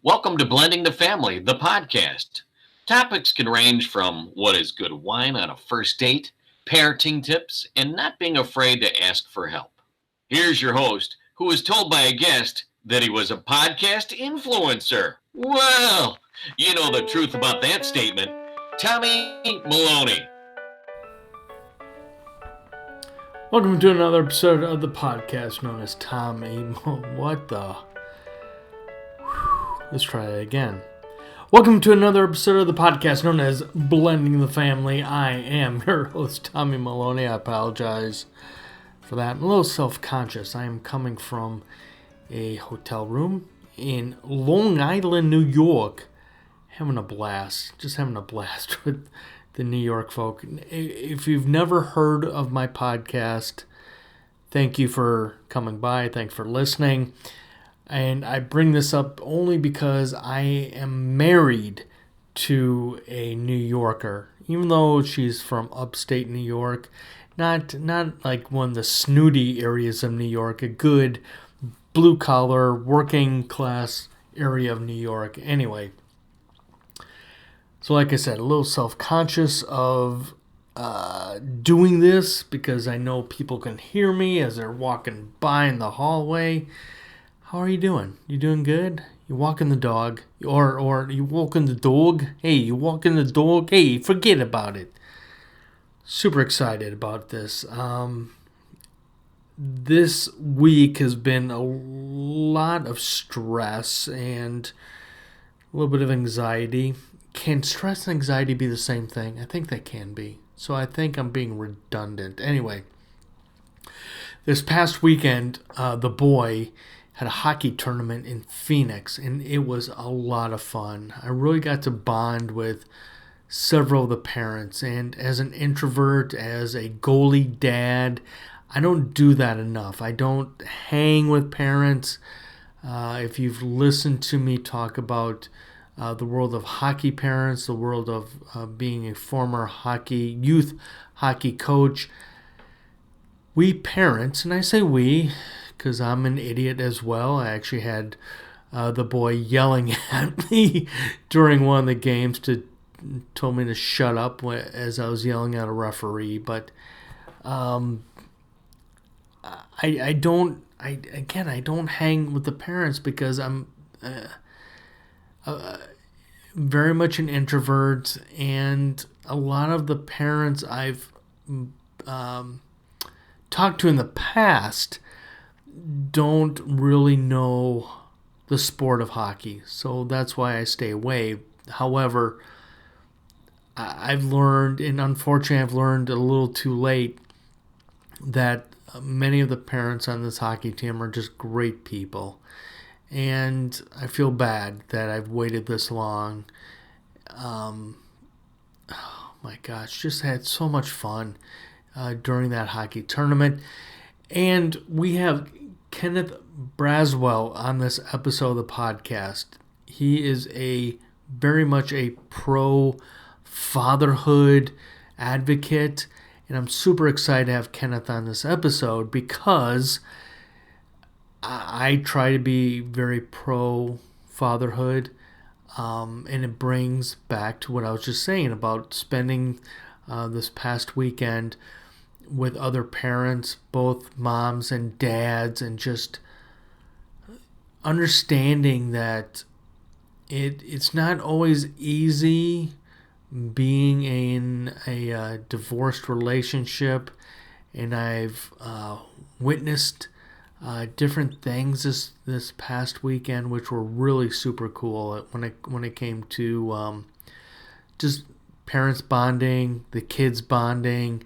Welcome to Blending the Family, the podcast. Topics can range from what is good wine on a first date, parenting tips, and not being afraid to ask for help. Here's your host, who was told by a guest that he was a podcast influencer. Well, you know the truth about that statement. Tommy Maloney. Welcome to another episode of the podcast known as Tommy. What the? Let's try it again. Welcome to another episode of the podcast known as Blending the Family. I am your host, Tommy Maloney. I apologize for that. I'm a little self-conscious. I am coming from a hotel room in Long Island, New York. Having a blast. Just having a blast with the New York folk. If you've never heard of my podcast, thank you for coming by. Thanks for listening. And I bring this up only because I am married to a New Yorker. Even though she's from upstate New York, not like one of the snooty areas of New York, a good blue-collar, working-class area of New York. Anyway, so like I said, a little self-conscious of doing this because I know people can hear me as they're walking by in the hallway. How are you doing? You doing good? You walking the dog? Or you walking the dog? Hey, you walking the dog? Hey, forget about it. Super excited about this. This week has been a lot of stress and a little bit of anxiety. Can stress and anxiety be the same thing? I think they can be. So I think I'm being redundant. Anyway, this past weekend, the boy had a hockey tournament in Phoenix, and it was a lot of fun. I really got to bond with several of the parents, and as an introvert, as a goalie dad, I don't do that enough. I don't hang with parents. If you've listened to me talk about the world of hockey parents, the world of being a former youth hockey coach, we parents, and I say we because I'm an idiot as well. I actually had the boy yelling at me during one of the games told me to shut up as I was yelling at a referee. But I don't hang with the parents because I'm very much an introvert, and a lot of the parents I've talked to in the past don't really know the sport of hockey, so that's why I stay away. However, I've learned, and unfortunately I've learned a little too late, that many of the parents on this hockey team are just great people, and I feel bad that I've waited this long. Oh my gosh, just had so much fun during that hockey tournament. And we have Kenneth Braswell on this episode of the podcast. He is very much a pro-fatherhood advocate, and I'm super excited to have Kenneth on this episode because I try to be very pro-fatherhood, and it brings back to what I was just saying about spending this past weekend with other parents, both moms and dads, and just understanding that it's not always easy being in a divorced relationship, and I've witnessed different things this past weekend, which were really super cool when it came to just parents bonding, the kids bonding.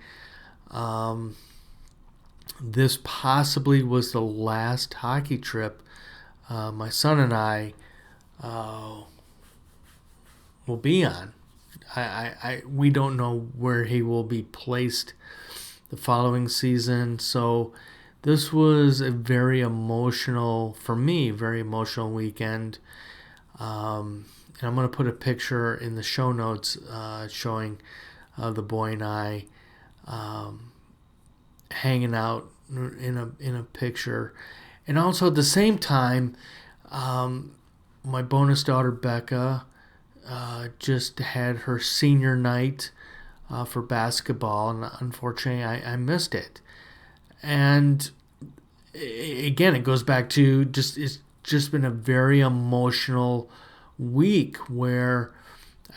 This possibly was the last hockey trip my son and I will be on. We don't know where he will be placed the following season, so this was a very emotional weekend. And I'm going to put a picture in the show notes showing the boy and I hanging out in a picture, and also at the same time, my bonus daughter Becca just had her senior night for basketball, and unfortunately I missed it. And again, it goes back to it's just been a very emotional week where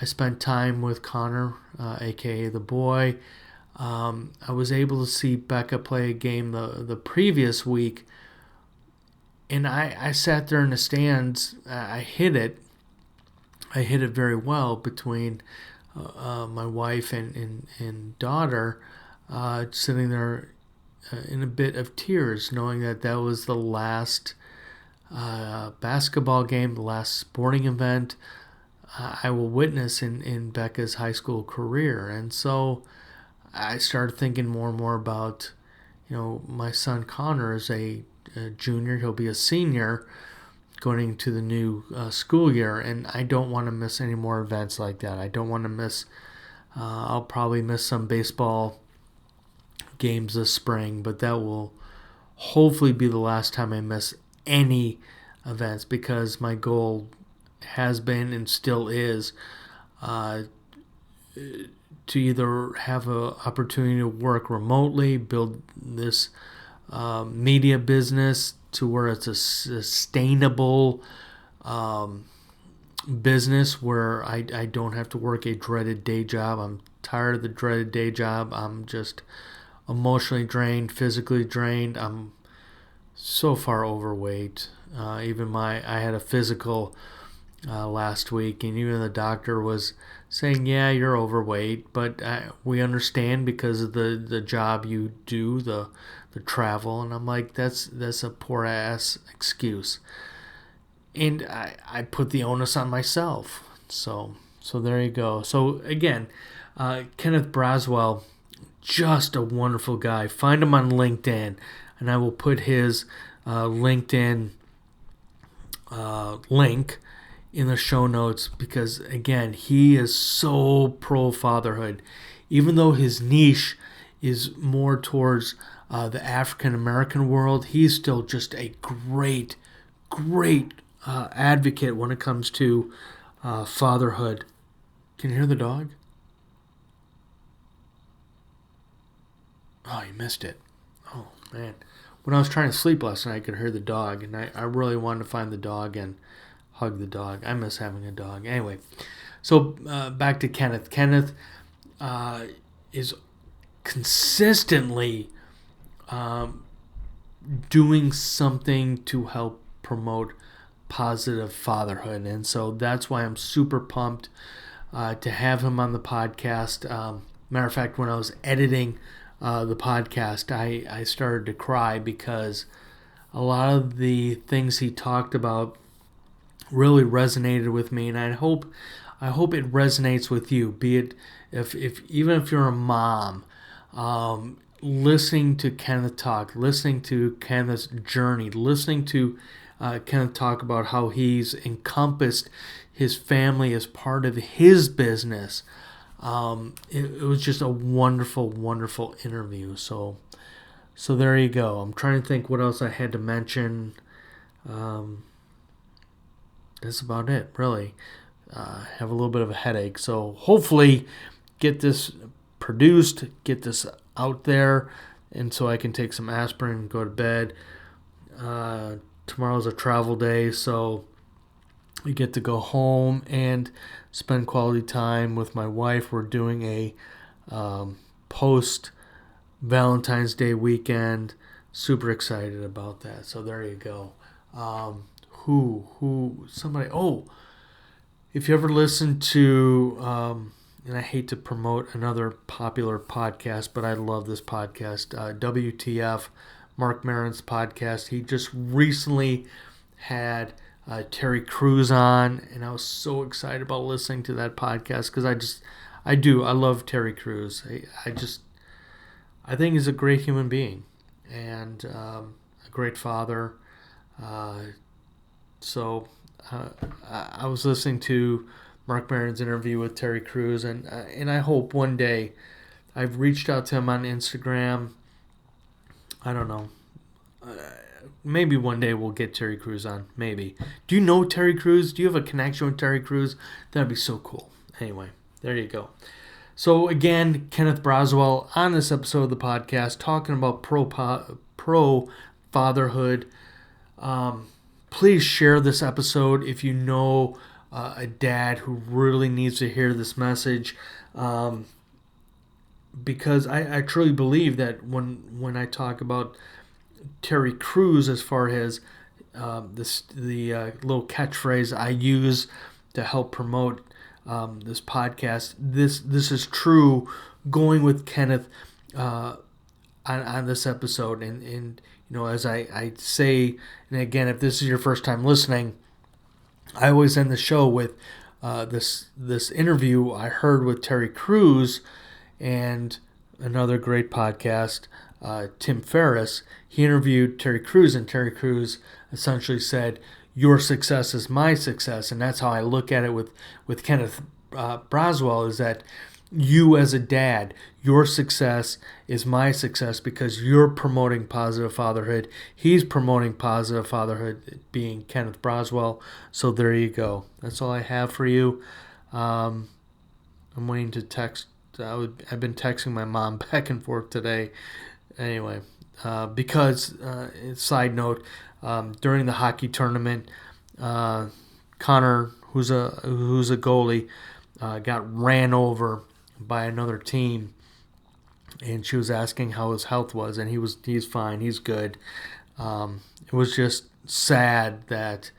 I spent time with Connor, aka the boy. I was able to see Becca play a game the previous week, and I sat there in the stands. I hit it very well between my wife and daughter, sitting there in a bit of tears, knowing that was the last basketball game, the last sporting event I will witness in Becca's high school career. And so I started thinking more and more about, my son Connor is a junior. He'll be a senior going into the new school year, and I don't want to miss any more events like that. I don't want to miss, I'll probably miss some baseball games this spring, but that will hopefully be the last time I miss any events, because my goal has been and still is to either have an opportunity to work remotely, build this media business to where it's a sustainable business where I don't have to work a dreaded day job. I'm tired of the dreaded day job. I'm just emotionally drained, physically drained. I'm so far overweight. I had a physical last week, and even the doctor was saying, yeah, you're overweight, but we understand because of the job you do, the travel. And I'm like, that's a poor ass excuse. And I put the onus on myself. So there you go. So again, Kenneth Braswell, just a wonderful guy. Find him on LinkedIn, and I will put his LinkedIn link in the show notes, because again, he is so pro fatherhood. Even though his niche is more towards the African American world, he's still just a great advocate when it comes to fatherhood. Can you hear the dog? Oh, you missed it. Oh, man. When I was trying to sleep last night, I could hear the dog, and I really wanted to find the dog and hug the dog. I miss having a dog. Anyway, so back to Kenneth. Kenneth is consistently doing something to help promote positive fatherhood, and so that's why I'm super pumped to have him on the podcast. Matter of fact, when I was editing the podcast, I started to cry because a lot of the things he talked about really resonated with me, and I hope it resonates with you. Be it if even if you're a mom, listening to Kenneth talk, listening to Kenneth's journey, listening to Kenneth talk about how he's encompassed his family as part of his business. It was just a wonderful interview. So there you go. I'm trying to think what else I had to mention. That's about it, really. Have a little bit of a headache, so hopefully get this produced, get this out there, and so I can take some aspirin and go to bed. Tomorrow's a travel day, so we get to go home and spend quality time with my wife. We're doing a post Valentine's Day weekend. Super excited about that. So there you go. If you ever listen to, and I hate to promote another popular podcast, but I love this podcast, WTF, Mark Maron's podcast. He just recently had Terry Crews on, and I was so excited about listening to that podcast because I love Terry Crews. I think he's a great human being and a great father. So I was listening to Mark Maron's interview with Terry Crews, and I hope one day. I've reached out to him on Instagram. I don't know, maybe one day we'll get Terry Crews on. Maybe. Do you know Terry Crews? Do you have a connection with Terry Crews? That'd be so cool. Anyway, there you go. So again, Kenneth Braswell on this episode of the podcast talking about pro fatherhood. Please share this episode if you know a dad who really needs to hear this message. Because I truly believe that when I talk about Terry Crews as far as the little catchphrase I use to help promote this podcast, this is true. Going with Kenneth on this episode, and as I say, and again, if this is your first time listening, I always end the show with this interview I heard with Terry Crews and another great podcast, Tim Ferriss. He interviewed Terry Crews, and Terry Crews essentially said, "Your success is my success," and that's how I look at it with Kenneth Braswell. Is that you as a dad, your success is my success because you're promoting positive fatherhood. He's promoting positive fatherhood, being Kenneth Braswell. So there you go. That's all I have for you. I'm waiting to text. I've been texting my mom back and forth today. Anyway, because side note, during the hockey tournament, Connor, who's a goalie, got ran over by another team, and she was asking how his health was, and he's fine, he's good. It was just sad that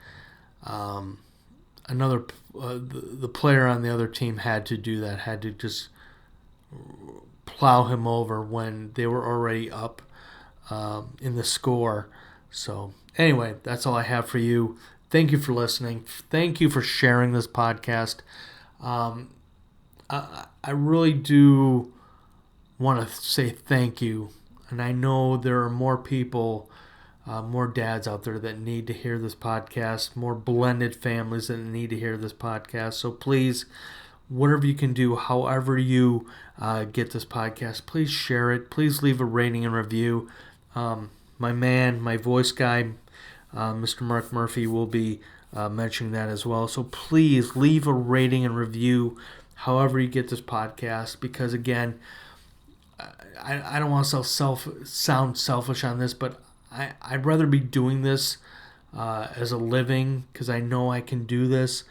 the player on the other team had to do that, had to just plow him over when they were already up in the score. So anyway, that's all I have for you. Thank you for listening. Thank you for sharing this podcast. I really do want to say thank you. And I know there are more people, more dads out there that need to hear this podcast, more blended families that need to hear this podcast. So please, whatever you can do, however you get this podcast, please share it. Please leave a rating and review. My voice guy, Mr. Mark Murphy, will be mentioning that as well. So please leave a rating and review however you get this podcast, because again, I don't want to sound selfish on this, but I'd rather be doing this as a living because I know I can do this,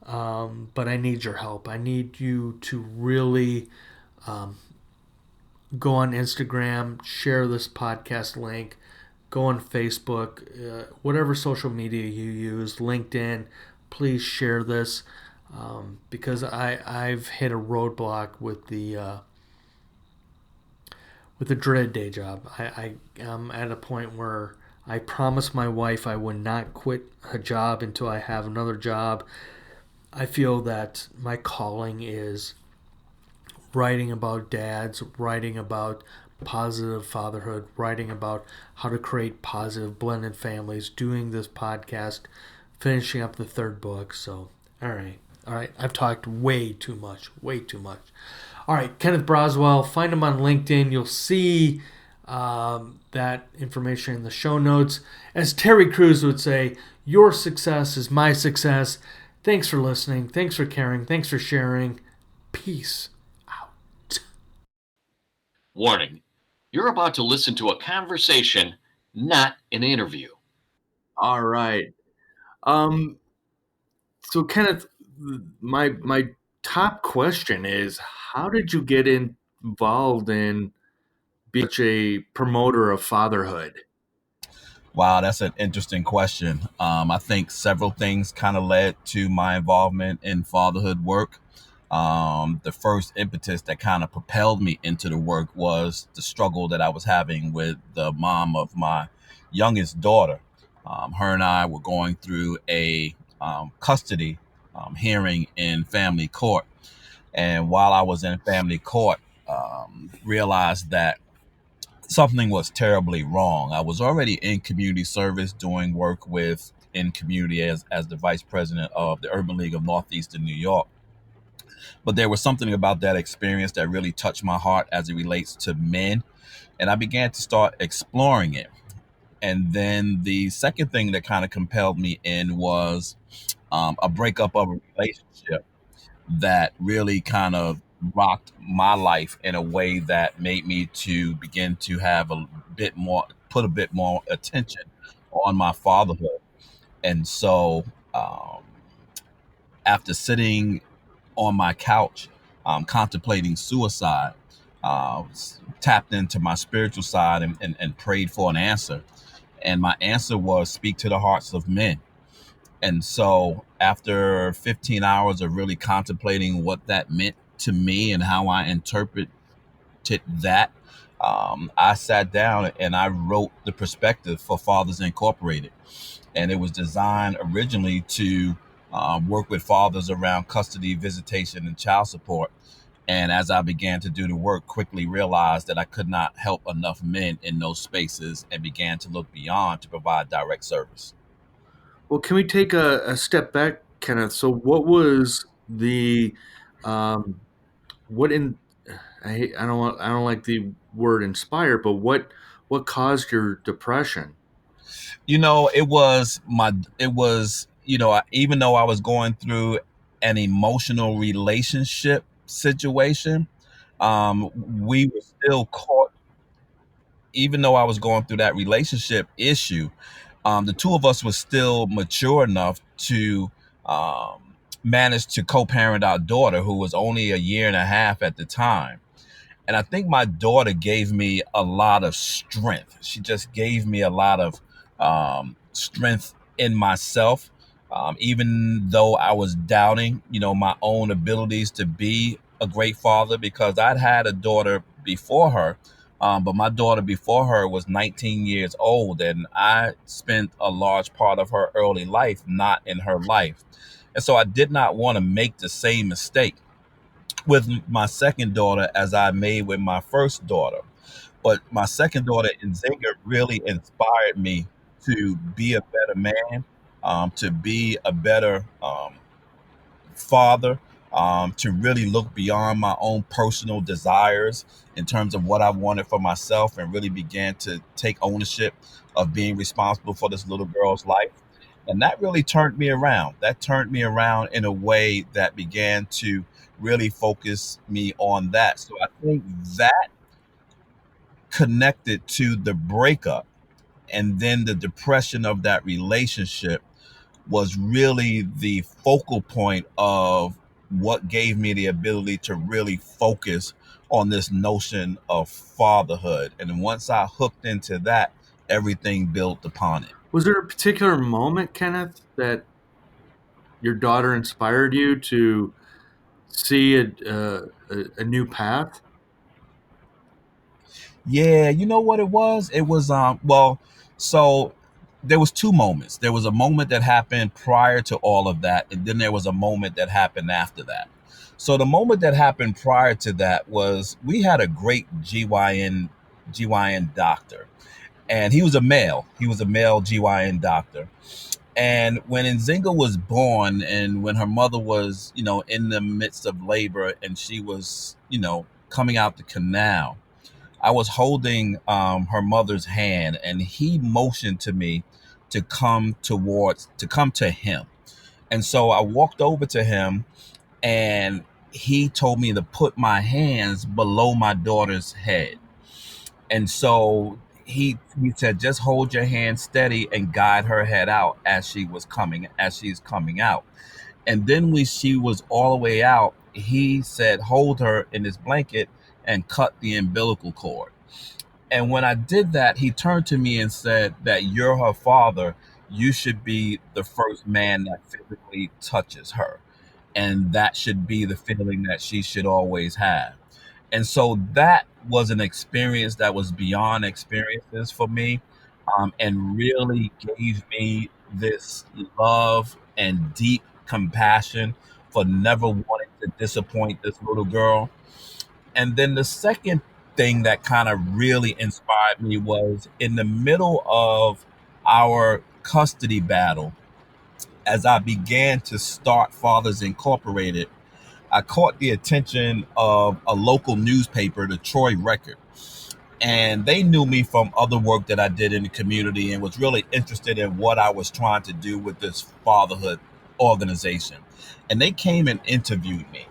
but I need your help. I need you to really go on Instagram, share this podcast link, go on Facebook, whatever social media you use, LinkedIn, please share this because I've hit a roadblock with the dreaded day job. I'm at a point where I promised my wife I would not quit a job until I have another job. I feel that my calling is writing about dads, writing about positive fatherhood, writing about how to create positive blended families, doing this podcast, finishing up the third book. So, all right. I've talked way too much. All right, Kenneth Braswell. Find him on LinkedIn. You'll see that information in the show notes. As Terry Crews would say, your success is my success. Thanks for listening. Thanks for caring. Thanks for sharing. Peace out. Warning, you're about to listen to a conversation, not an interview. All right. So Kenneth, my top question is, how did you get involved in being such a promoter of fatherhood? Wow, that's an interesting question. I think several things kind of led to my involvement in fatherhood work. The first impetus that kind of propelled me into the work was the struggle that I was having with the mom of my youngest daughter. Her and I were going through a custody hearing in family court. And while I was in family court, realized that something was terribly wrong. I was already in community service doing work in community as the vice president of the Urban League of Northeastern New York. But there was something about that experience that really touched my heart as it relates to men. And I began to start exploring it. And then the second thing that kind of compelled me in was a breakup of a relationship that really kind of rocked my life in a way that made me to begin to have put a bit more attention on my fatherhood. And so, after sitting on my couch, contemplating suicide, tapped into my spiritual side and prayed for an answer. And my answer was speak to the hearts of men. And so after 15 hours of really contemplating what that meant to me and how I interpreted that, I sat down and I wrote the perspective for Fathers Incorporated. And it was designed originally to work with fathers around custody, visitation, and child support. And as I began to do the work, quickly realized that I could not help enough men in those spaces and began to look beyond to provide direct service. Well, can we take a step back, Kenneth? So, what was the what in I don't like the word inspire, but what caused your depression? Even though I was going through an emotional relationship situation, we were still caught. Even though I was going through that relationship issue, the two of us were still mature enough to manage to co-parent our daughter, who was only a year and a half at the time. And I think my daughter gave me a lot of strength. She just gave me a lot of strength in myself, even though I was doubting, my own abilities to be a great father, because I'd had a daughter before her. But my daughter before her was 19 years old, and I spent a large part of her early life not in her life. And so I did not want to make the same mistake with my second daughter as I made with my first daughter. But my second daughter, Nzinga, really inspired me to be a better man, to be a better father, to really look beyond my own personal desires in terms of what I wanted for myself, and really began to take ownership of being responsible for this little girl's life. And that really turned me around. That turned me around in a way that began to really focus me on that. So I think that connected to the breakup and then the depression of that relationship was really the focal point of what gave me the ability to really focus on this notion of fatherhood. And once I hooked into that, everything built upon it. Was there a particular moment, Kenneth, that your daughter inspired you to see a new path? Yeah, you know what it was? It was so there was two moments. There was a moment that happened prior to all of that, and then there was a moment that happened after that. So the moment that happened prior to that was we had a great GYN doctor, and he was a male. He was a male GYN doctor. And when Nzinga was born, and when her mother was, in the midst of labor, and she was, coming out the canal, I was holding her mother's hand, and he motioned to me to come to him. And so I walked over to him, and he told me to put my hands below my daughter's head. And so he said, just hold your hand steady and guide her head out as she's coming out. And then when she was all the way out, he said, hold her in his blanket and cut the umbilical cord. And when I did that, he turned to me and said that you're her father. You should be the first man that physically touches her. And that should be the feeling that she should always have. And so that was an experience that was beyond experiences for me, and really gave me this love and deep compassion for never wanting to disappoint this little girl. And then the second thing that kind of really inspired me was in the middle of our custody battle, as I began to start Fathers Incorporated, I caught the attention of a local newspaper, the Troy Record. And they knew me from other work that I did in the community and was really interested in what I was trying to do with this fatherhood organization. And they came and interviewed me.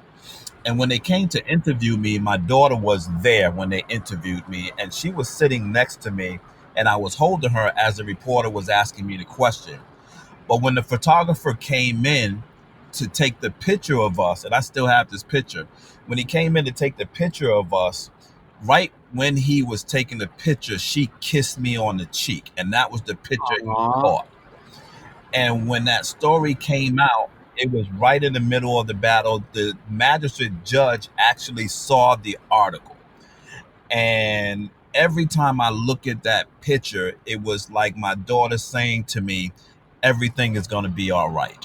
And when they came to interview me, my daughter was there when they interviewed me, and she was sitting next to me, and I was holding her as the reporter was asking me the question. But when the photographer came in to take the picture of us, and I still have this picture, when he came in to take the picture of us, right when he was taking the picture, she kissed me on the cheek, and that was the picture he Aw. caught. And when that story came out, it was right in the middle of the battle. The magistrate judge actually saw the article. And every time I look at that picture, it was like my daughter saying to me, everything is going to be all right.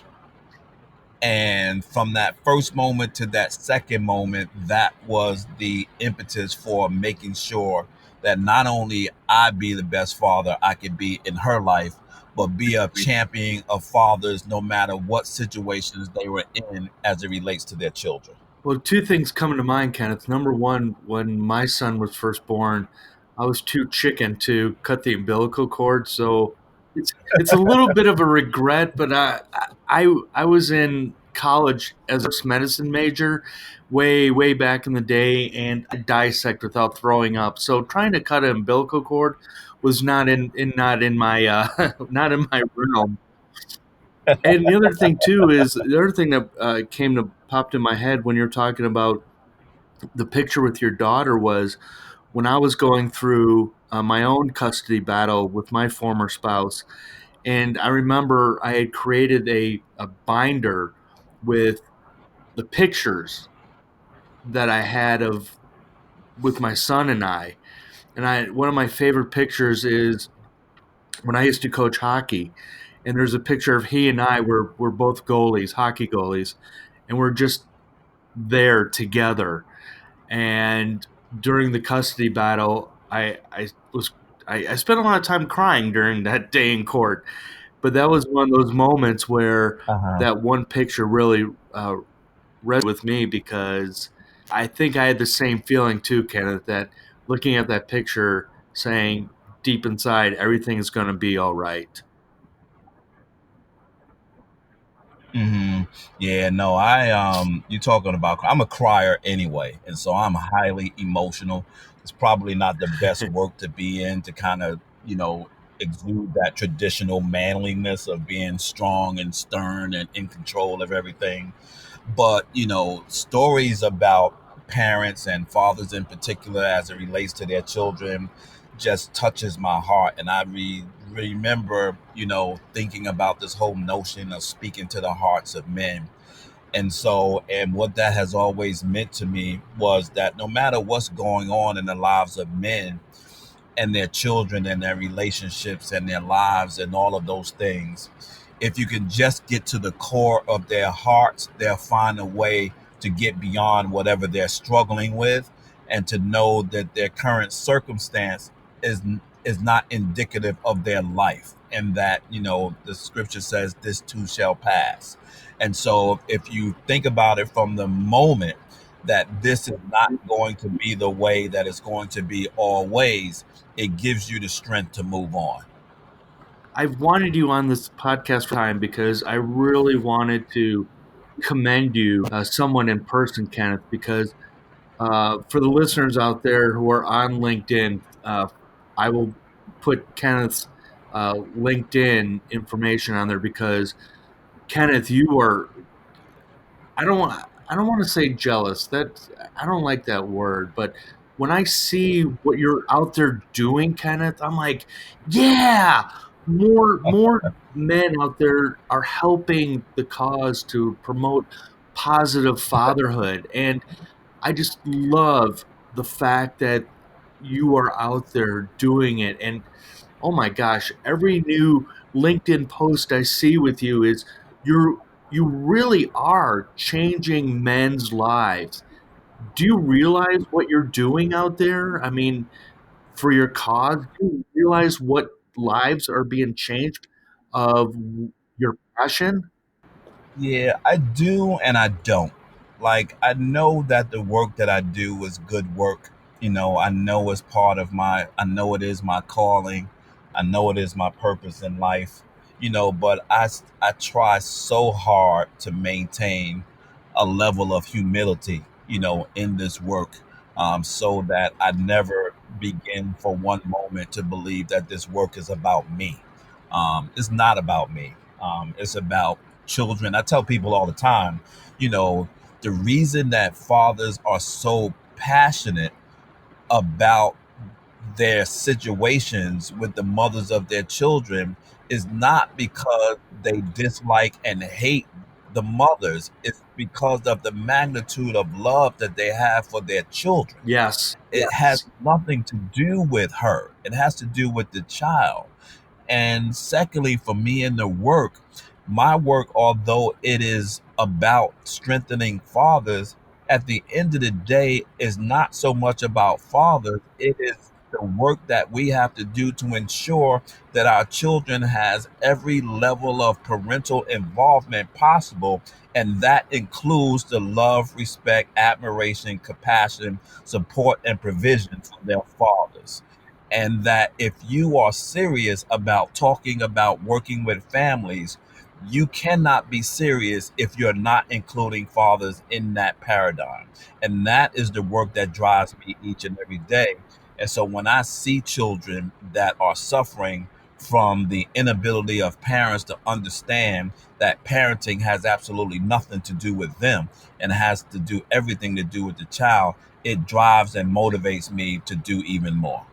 And from that first moment to that second moment, that was the impetus for making sure that not only I be the best father I could be in her life, but be a champion of fathers no matter what situations they were in as it relates to their children. Well, two things come to mind, Kenneth. Number one, when my son was first born, I was too chicken to cut the umbilical cord, so it's a little bit of a regret. But I was in college as a medicine major, way back in the day, and I dissect without throwing up. So trying to cut an umbilical cord was not in my not in my realm. And the other thing too is the other thing that came to popped in my head when you're talking about the picture with your daughter was when I was going through my own custody battle with my former spouse. And I remember I had created a binder with the pictures that I had of with my son and I. And one of my favorite pictures is when I used to coach hockey. And there's a picture of he and I we're both goalies, hockey goalies, and we're just there together. And during the custody battle, I spent a lot of time crying during that day in court. But that was one of those moments where Uh-huh. that one picture really resonated with me because I think I had the same feeling too, Kenneth, that looking at that picture saying deep inside everything is going to be all right. Hmm. Yeah, no, you talking about, I'm a crier anyway, and so I'm highly emotional. It's probably not the best work to be in to kind of, exude that traditional manliness of being strong and stern and in control of everything. But stories about parents and fathers in particular as it relates to their children just touches my heart. And remember thinking about this whole notion of speaking to the hearts of men. And what that has always meant to me was that no matter what's going on in the lives of men and their children and their relationships and their lives and all of those things, if you can just get to the core of their hearts, they'll find a way to get beyond whatever they're struggling with, and to know that their current circumstance is is not indicative of their life, and that the scripture says this too shall pass. And so if you think about it from the moment that this is not going to be the way that it's going to be always, it gives you the strength to move on. I've wanted you on this podcast for time because I really wanted to commend you, someone in person, Kenneth, because for the listeners out there who are on LinkedIn, I will put Kenneth's LinkedIn information on there because Kenneth, you are. I don't want. I don't want to say jealous. That I don't like that word, but when I see what you're out there doing, Kenneth, I'm like, yeah, more men out there are helping the cause to promote positive fatherhood, and I just love the fact that you are out there doing it. And oh my gosh, every new LinkedIn post I see with you is you really are changing men's lives. Do you realize what you're doing out there? I mean, for your cause, do you realize what lives are being changed of your passion? Yeah, I do and I don't. Like, I know that the work that I do is good work, I know it's I know it is my calling. I know it is my purpose in life, but I try so hard to maintain a level of humility, in this work, so that I never begin for one moment to believe that this work is about me. It's not about me. It's about children. I tell people all the time, you know, the reason that fathers are so passionate about their situations with the mothers of their children is not because they dislike and hate the mothers. It's because of the magnitude of love that they have for their children. Yes. It has nothing to do with her, it has to do with the child. And secondly, for me in the work, my work, although it is about strengthening fathers, at the end of the day, is not so much about fathers. It is the work that we have to do to ensure that our children has every level of parental involvement possible. And that includes the love, respect, admiration, compassion, support, and provision for their fathers. And that if you are serious about talking about working with families, you cannot be serious if you're not including fathers in that paradigm. And that is the work that drives me each and every day. And so when I see children that are suffering from the inability of parents to understand that parenting has absolutely nothing to do with them and has to do everything to do with the child, it drives and motivates me to do even more.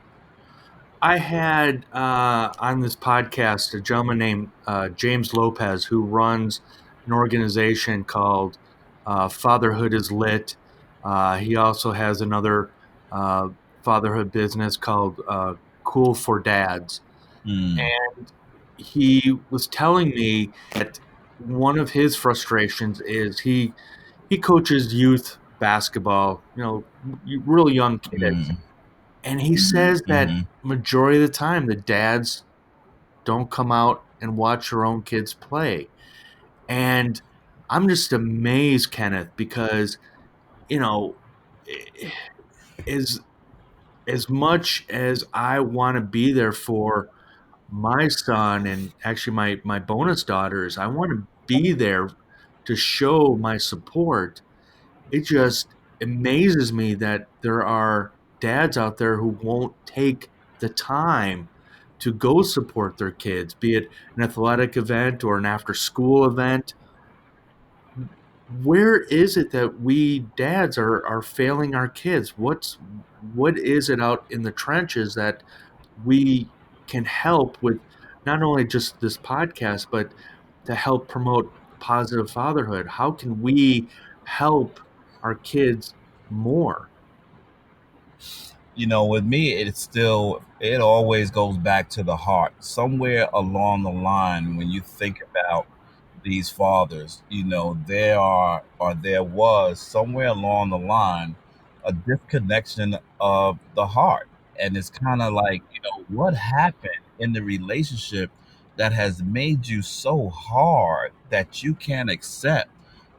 I had on this podcast a gentleman named James Lopez who runs an organization called Fatherhood is Lit. He also has another uh, fatherhood business called Cool for Dads. Mm, And he was telling me that one of his frustrations is he coaches youth basketball, really young kids. mm, And he says that mm-hmm. majority of the time the dads don't come out and watch their own kids play. And I'm just amazed, Kenneth, because, you know, as as much as I want to be there for my son and actually my bonus daughters, I want to be there to show my support. It just amazes me that there are dads out there who won't take the time to go support their kids, be it an athletic event or an after school event. Where is it that we dads are failing our kids? What is it out in the trenches that we can help with, not only just this podcast, but to help promote positive fatherhood? How can we help our kids more? With me, it always goes back to the heart. Somewhere along the line, when you think about these fathers, there was somewhere along the line a disconnection of the heart. And it's kind of like, what happened in the relationship that has made you so hard that you can't accept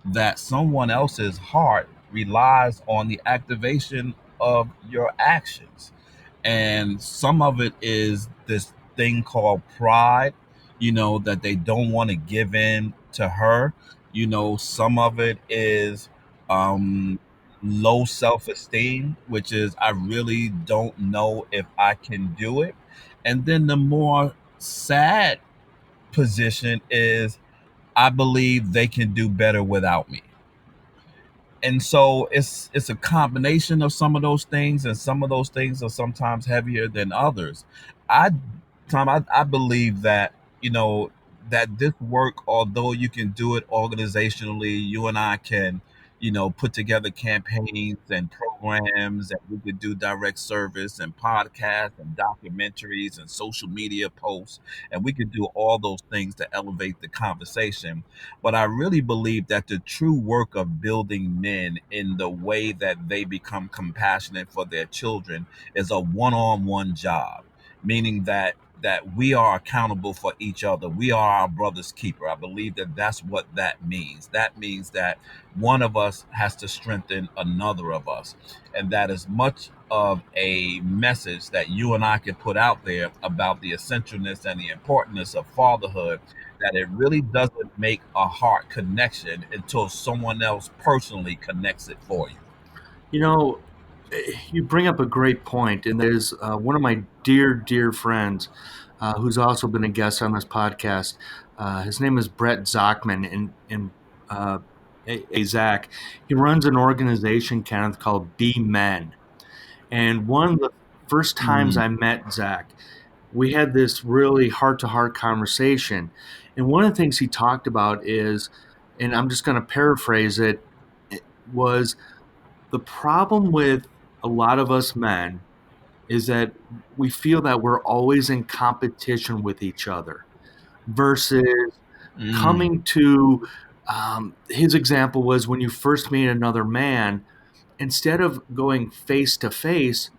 that someone else's heart relies on the activation of your actions. And some of it is this thing called pride, that they don't want to give in to her. Some of it is um, low self esteem, which is, I really don't know if I can do it. And then the more sad position is, I believe they can do better without me. And so it's a combination of some of those things, and some of those things are sometimes heavier than others. I I believe that, that this work, although you can do it organizationally, you and I can, put together campaigns and programs, and we could do direct service and podcasts and documentaries and social media posts, and we could do all those things to elevate the conversation. But I really believe that the true work of building men in the way that they become compassionate for their children is a one on one job, meaning that that we are accountable for each other. We are our brother's keeper. I believe that that's what that means. That means that one of us has to strengthen another of us. And that is much of a message that you and I can put out there about the essentialness and the importance of fatherhood, that it really doesn't make a heart connection until someone else personally connects it for you. You know, you bring up a great point, and there's one of my dear friends who's also been a guest on this podcast. His name is Brett Zachman, and uh, Zach. He runs an organization, Kenneth, called Be Men. And one of the first times Mm, I met Zach, we had this really heart to heart conversation. And one of the things he talked about is, and I'm just going to paraphrase it was the problem with a lot of us men is that we feel that we're always in competition with each other versus mm, coming to his example was when you first meet another man, instead of going face to face,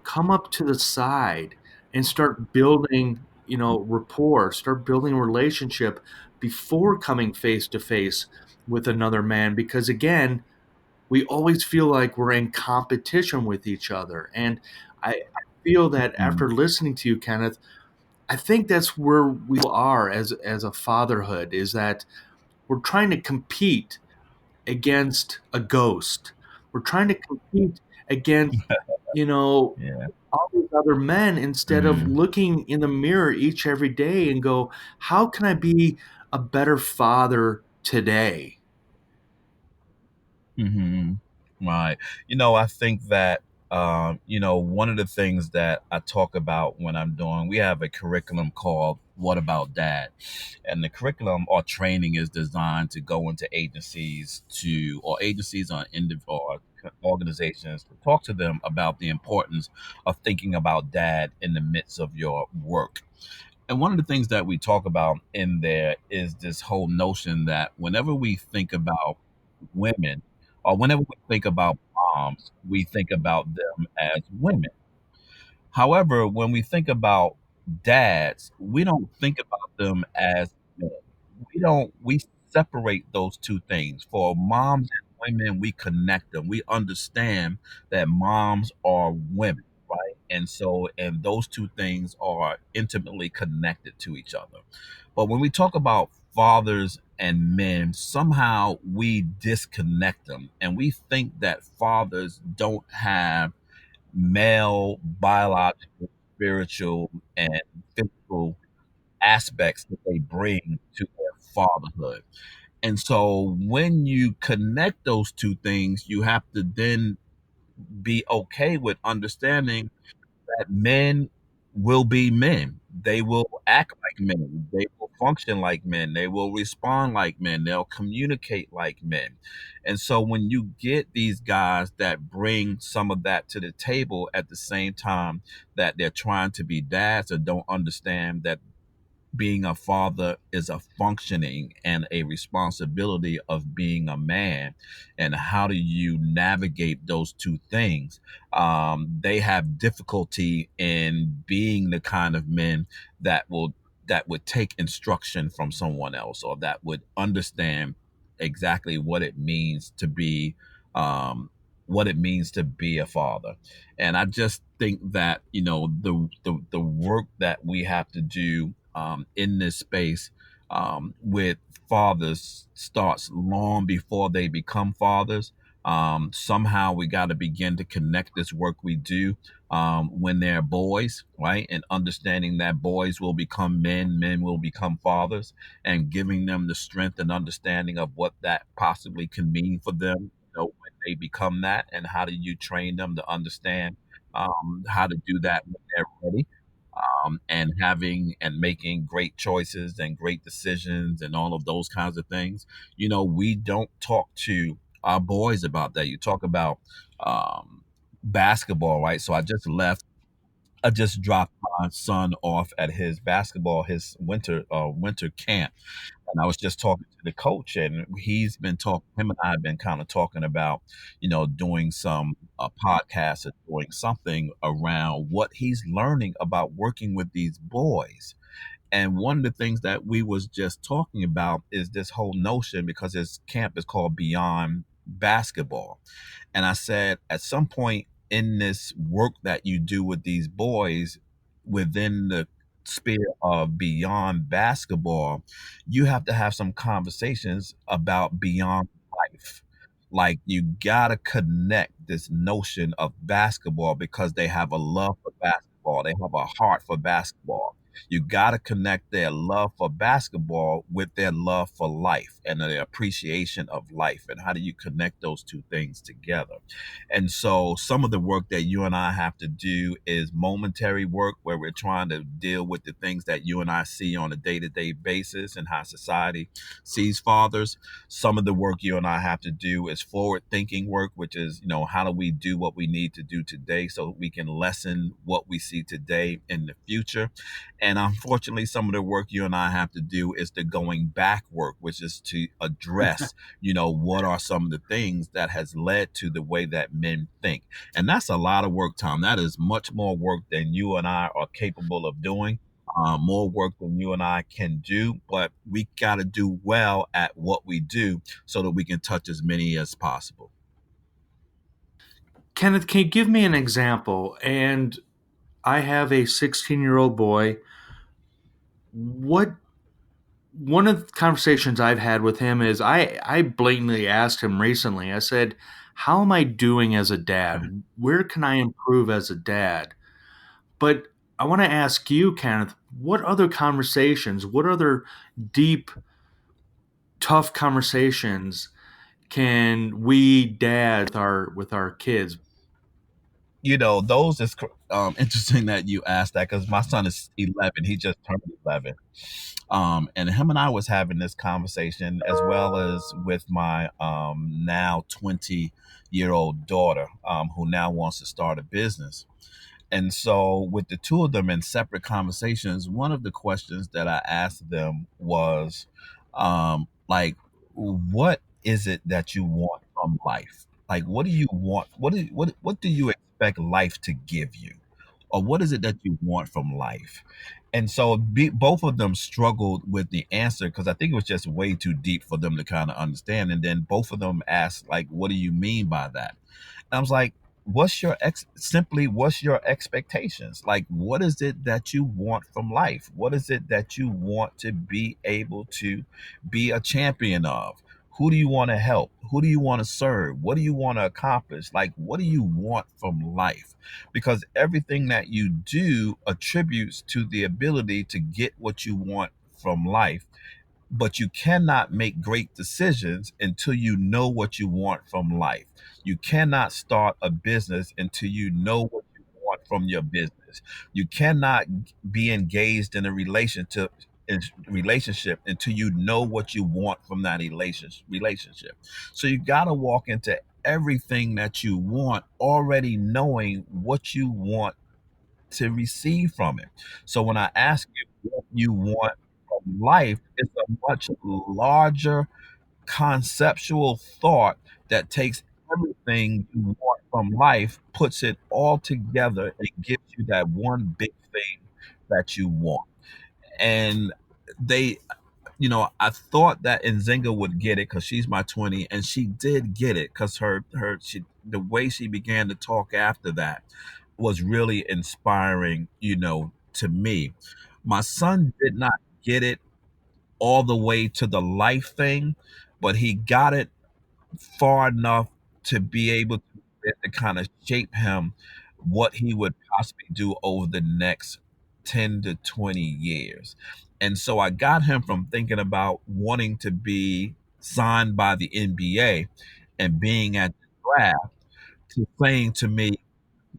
come up to the side and start building, rapport, start building a relationship before coming face to face with another man. Because again, we always feel like we're in competition with each other. And I feel that mm. after listening to you, Kenneth, I think that's where we are as a fatherhood, is that we're trying to compete against a ghost. We're trying to compete against, you know, Yeah. all these other men instead of Mm. looking in the mirror each every day and go, how can I be a better father today? Hmm. Right. I think that, one of the things that I talk about when I'm doing, we have a curriculum called What About Dad? And the curriculum or training is designed to go into agencies or agencies or organizations to talk to them about the importance of thinking about dad in the midst of your work. And one of the things that we talk about in there is this whole notion that whenever we think about women, or whenever we think about moms, we think about them as women. However, when we think about dads, we don't think about them as men. We separate those two things. For moms and women, we connect them. We understand that moms are women, right? And those two things are intimately connected to each other. But when we talk about fathers and men, somehow we disconnect them, and we think that fathers don't have male biological, spiritual, and physical aspects that they bring to their fatherhood. And so when you connect those two things, you have to then be okay with understanding that men will be men. They will act like men. They will function like men. They will respond like men. They'll communicate like men. And so when you get these guys that bring some of that to the table at the same time that they're trying to be dads or don't understand that being a father is a functioning and a responsibility of being a man, and how do you navigate those two things. They have difficulty in being the kind of men that would take instruction from someone else, or that would understand exactly what it means to be a father. And I just think that the work that we have to do in this space with fathers starts long before they become fathers. Somehow we got to begin to connect this work we do when they're boys, right? And understanding that boys will become men, men will become fathers, and giving them the strength and understanding of what that possibly can mean for them, when they become that, and how do you train them to understand how to do that when they're ready, and having and making great choices and great decisions and all of those kinds of things. We don't talk to our boys about that. You talk about basketball, right? So I just dropped my son off at his winter camp, and I was just talking to the coach, and him and I have been kind of talking about, doing some podcasts and doing something around what he's learning about working with these boys. And one of the things that we was just talking about is this whole notion, because his camp is called Beyond Basketball. And I said, at some point in this work that you do with these boys within the sphere of beyond basketball, you have to have some conversations about beyond life. Like, you gotta connect this notion of basketball because they have a love for basketball. They have a heart for basketball. You got to connect their love for basketball with their love for life and their appreciation of life. And how do you connect those two things together? And so some of the work that you and I have to do is momentary work, where we're trying to deal with the things that you and I see on a day-to-day basis and how society sees fathers. Some of the work you and I have to do is forward thinking work, which is, how do we do what we need to do today so we can lessen what we see today in the future? And unfortunately, some of the work you and I have to do is the going back work, which is to address, what are some of the things that has led to the way that men think. And that's a lot of work, Tom. That is much more work than you and I are capable of doing. More work than you and I can do, but we got to do well at what we do so that we can touch as many as possible. Kenneth, can you give me an example? And I have a 16-year-old boy. One of the conversations I've had with him is I blatantly asked him recently, I said, how am I doing as a dad? Where can I improve as a dad? But I want to ask you, Kenneth, what other conversations, what other deep, tough conversations can we dads with our kids? Those is interesting that you asked that, because my son is 11. He just turned 11. And him and I was having this conversation, as well as with my now 20-year-old daughter, who now wants to start a business. And so with the two of them in separate conversations, one of the questions that I asked them was, like, what is it that you want from life? Like, what do you want? What do you expect life to give you? Or what is it that you want from life? And so both of them struggled with the answer, because I think it was just way too deep for them to kind of understand. And then both of them asked, like, what do you mean by that? And I was like, what's your expectations? Like, what is it that you want from life? What is it that you want to be able to be a champion of? Who do you want to help? Who do you want to serve? What do you want to accomplish? Like, what do you want from life? Because everything that you do attributes to the ability to get what you want from life. But you cannot make great decisions until you know what you want from life. You cannot start a business until you know what you want from your business. You cannot be engaged in a relationship until you know what you want from that relationship. So you got to walk into everything that you want already knowing what you want to receive from it. So when I ask you what you want from life, it's a much larger conceptual thought that takes everything you want from life, puts it all together, and gives you that one big thing that you want. And they, I thought that Nzinga would get it because she's my 20, and she did get it, because the way she began to talk after that was really inspiring, to me. My son did not get it all the way to the life thing, but he got it far enough to be able to kind of shape him what he would possibly do over the next 10 to 20 years. And so I got him from thinking about wanting to be signed by the NBA and being at the draft to saying to me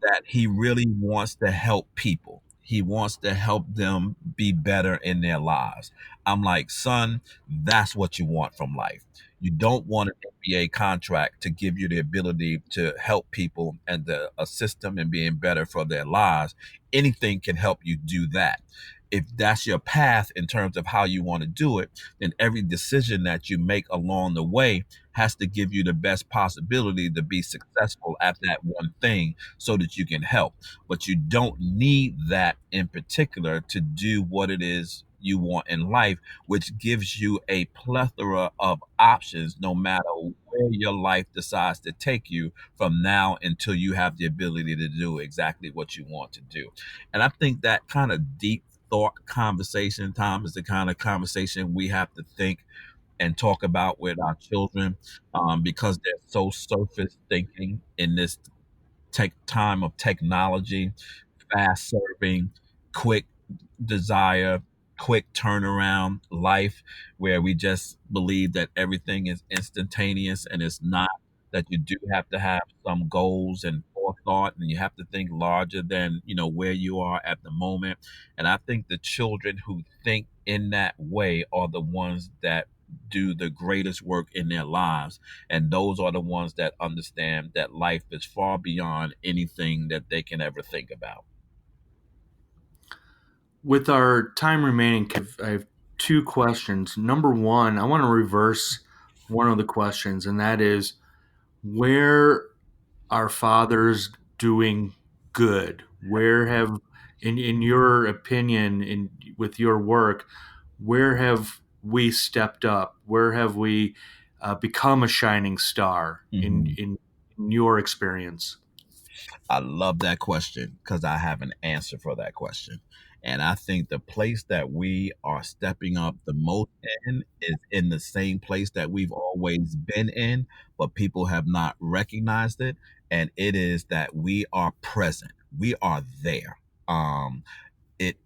that he really wants to help people. He wants to help them be better in their lives. I'm like, son, that's what you want from life. You don't want an NBA contract to give you the ability to help people and to assist them in being better for their lives. Anything can help you do that. If that's your path in terms of how you want to do it, then every decision that you make along the way has to give you the best possibility to be successful at that one thing so that you can help. But you don't need that in particular to do what it is you want in life, which gives you a plethora of options no matter where your life decides to take you from now until you have the ability to do exactly what you want to do. And I think that kind of deep thought conversation, Tom, is the kind of conversation we have to think and talk about with our children, because they're so surface thinking in this time of technology, fast serving, quick desire, quick turnaround life where we just believe that everything is instantaneous, and it's not, that you do have to have some goals and forethought, and you have to think larger than, where you are at the moment. And I think the children who think in that way are the ones that do the greatest work in their lives, and those are the ones that understand that life is far beyond anything that they can ever think about. With our time remaining, I have two questions. Number one, I want to reverse one of the questions, and that is, where are fathers doing good? Where have, in your opinion, with your work, where have we stepped up? Where have we become a shining star in your experience? I love that question because I have an answer for that question. And I think the place that we are stepping up the most in is in the same place that we've always been in, but people have not recognized it. And it is that we are present. We are there. It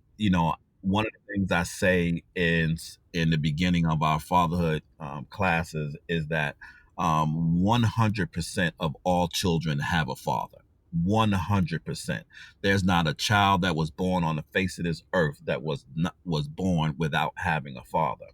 One of the things I say in the beginning of our fatherhood classes is that 100% of all children have a father. 100%. There's not a child that was born on the face of this earth that was born without having a father.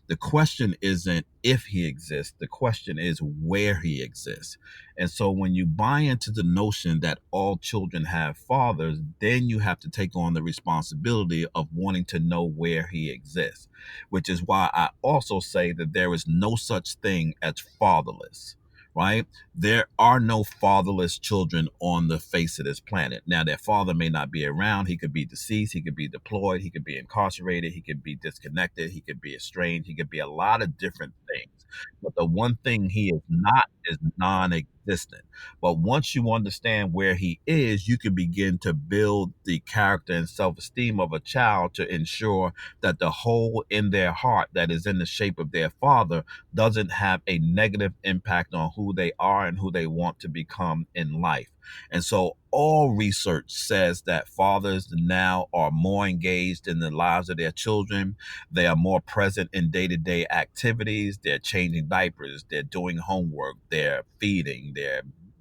The question isn't if he exists, the question is where he exists. And so when you buy into the notion that all children have fathers, then you have to take on the responsibility of wanting to know where he exists, which is why I also say that there is no such thing as fatherless. Right? There are no fatherless children on the face of this planet. Now, their father may not be around. He could be deceased. He could be deployed. He could be incarcerated. He could be disconnected. He could be estranged. He could be a lot of different things. But the one thing he is not is non existent. But once you understand where he is, you can begin to build the character and self esteem of a child to ensure that the hole in their heart that is in the shape of their father doesn't have a negative impact on who they are and who they want to become in life. And so all research says that fathers now are more engaged in the lives of their children. They are more present in day-to-day activities. They're changing diapers. They're doing homework. They're feeding.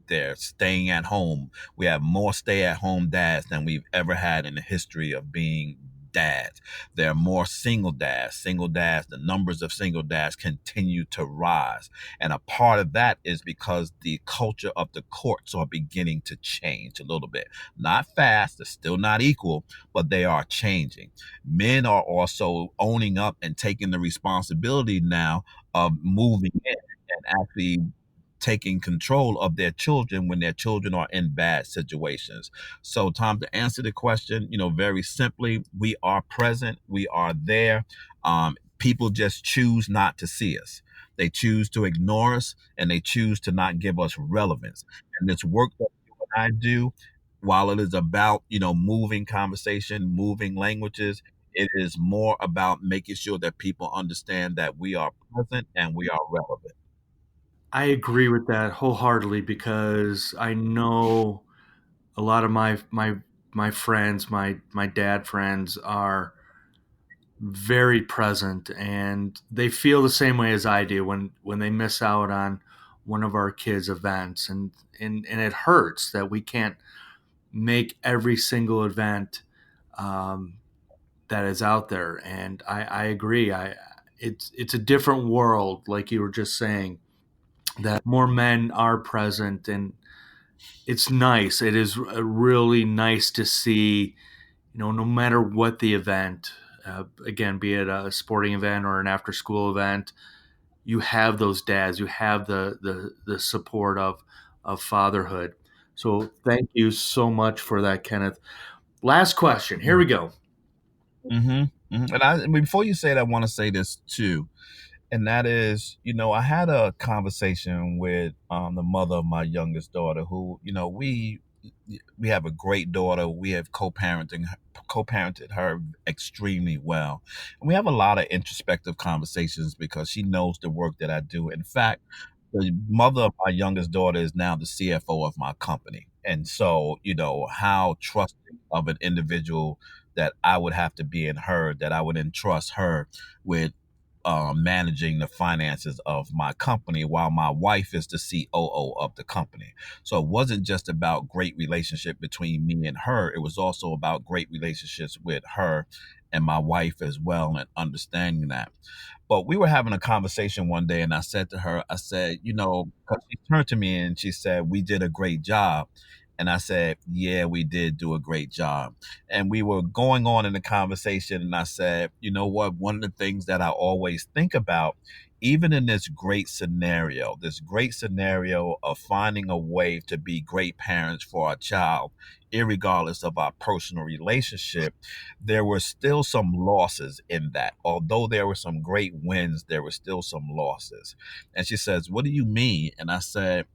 They're staying at home. We have more stay-at-home dads than we've ever had in the history of being dads. There are more single dads. Single dads, the numbers of single dads continue to rise. And a part of that is because the culture of the courts are beginning to change a little bit. Not fast, they're still not equal, but they are changing. Men are also owning up and taking the responsibility now of moving in and actually taking control of their children when their children are in bad situations. So, Tom, to answer the question, very simply, we are present, we are there. People just choose not to see us. They choose to ignore us, and they choose to not give us relevance. And this work that you and I do, while it is about, moving conversation, moving languages, it is more about making sure that people understand that we are present and we are relevant. I agree with that wholeheartedly because I know a lot of my friends, my dad friends are very present, and they feel the same way as I do when they miss out on one of our kids' events, and it hurts that we can't make every single event um, that is out there. And I agree. it's a different world, like you were just saying, that more men are present, and it's nice. It is really nice to see, no matter what the event, again, be it a sporting event or an after school event, you have those dads, you have the support of fatherhood. So thank you so much for that, Kenneth. Last question. Here we go. And before you say that, I want to say this too, and that is, I had a conversation with the mother of my youngest daughter, who, we have a great daughter. We have co-parented her extremely well, and we have a lot of introspective conversations because she knows the work that I do. In fact, the mother of my youngest daughter is now the CFO of my company. And so, how trusting of an individual that I would have to be in her, that I would entrust her with managing the finances of my company while my wife is the COO of the company. So it wasn't just about great relationship between me and her. It was also about great relationships with her and my wife as well, and understanding that. But we were having a conversation one day, and I said to her, I said, 'cause she turned to me and she said, "We did a great job." And I said, "Yeah, we did do a great job." And we were going on in the conversation, and I said, "You know what? One of the things that I always think about, even in this great scenario of finding a way to be great parents for our child, irregardless of our personal relationship, there were still some losses in that. Although there were some great wins, there were still some losses." And she says, "What do you mean?" And I said,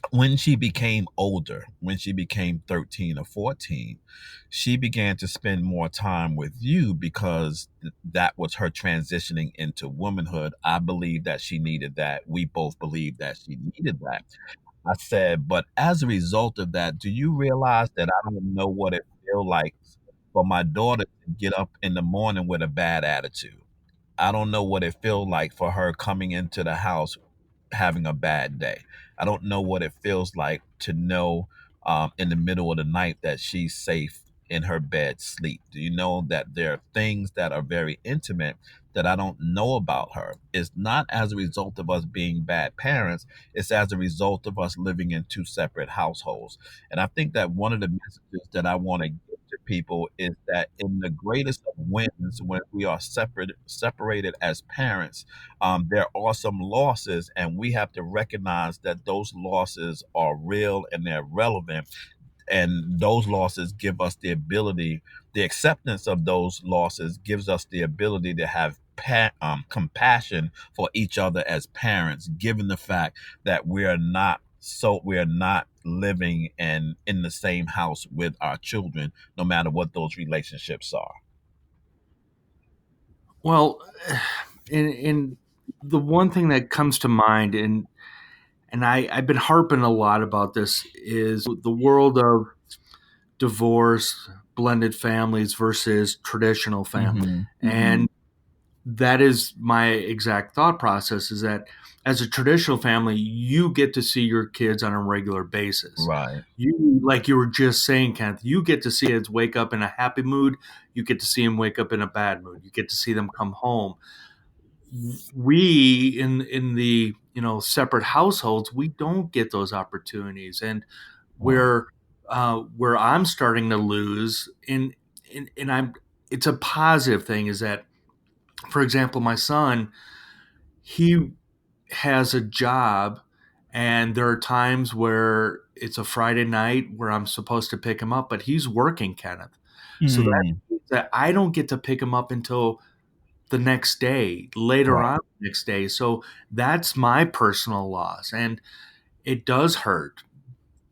when she became older, when she became 13 or 14, she began to spend more time with you because that was her transitioning into womanhood. I believe that she needed that. We both believe that she needed that. I said, but as a result of that, do you realize that I don't know what it feels like for my daughter to get up in the morning with a bad attitude? I don't know what it feels like for her coming into the house having a bad day. I don't know what it feels like to know in the middle of the night that she's safe in her bed sleep. Do you know that there are things that are very intimate that I don't know about her? It's not as a result of us being bad parents, it's as a result of us living in two separate households. And I think that one of the messages that I want to give to people is that in the greatest of wins, when we are separated as parents, there are some losses, and we have to recognize that those losses are real and they're relevant. And those losses give us the acceptance of those losses gives us the ability to have compassion for each other as parents, given the fact that we're not living in the same house with our children, no matter what those relationships are. Well, in the one thing that comes to mind, and I've been harping a lot about this, is the world of divorce, blended families versus traditional family. And that is my exact thought process, is that as a traditional family, you get to see your kids on a regular basis. Right. You, like you were just saying, Kenneth, you get to see kids wake up in a happy mood. You get to see them wake up in a bad mood. You get to see them come home. We in the separate households, we don't get those opportunities, and Wow. where I'm starting to lose and I'm it's a positive thing, is that, for example, my son, he has a job, and there are times where it's a Friday night where I'm supposed to pick him up, but he's working, Kenneth. So that Mm. means that I don't get to pick him up until the next day, later Right. on the next day. So that's my personal loss, and it does hurt.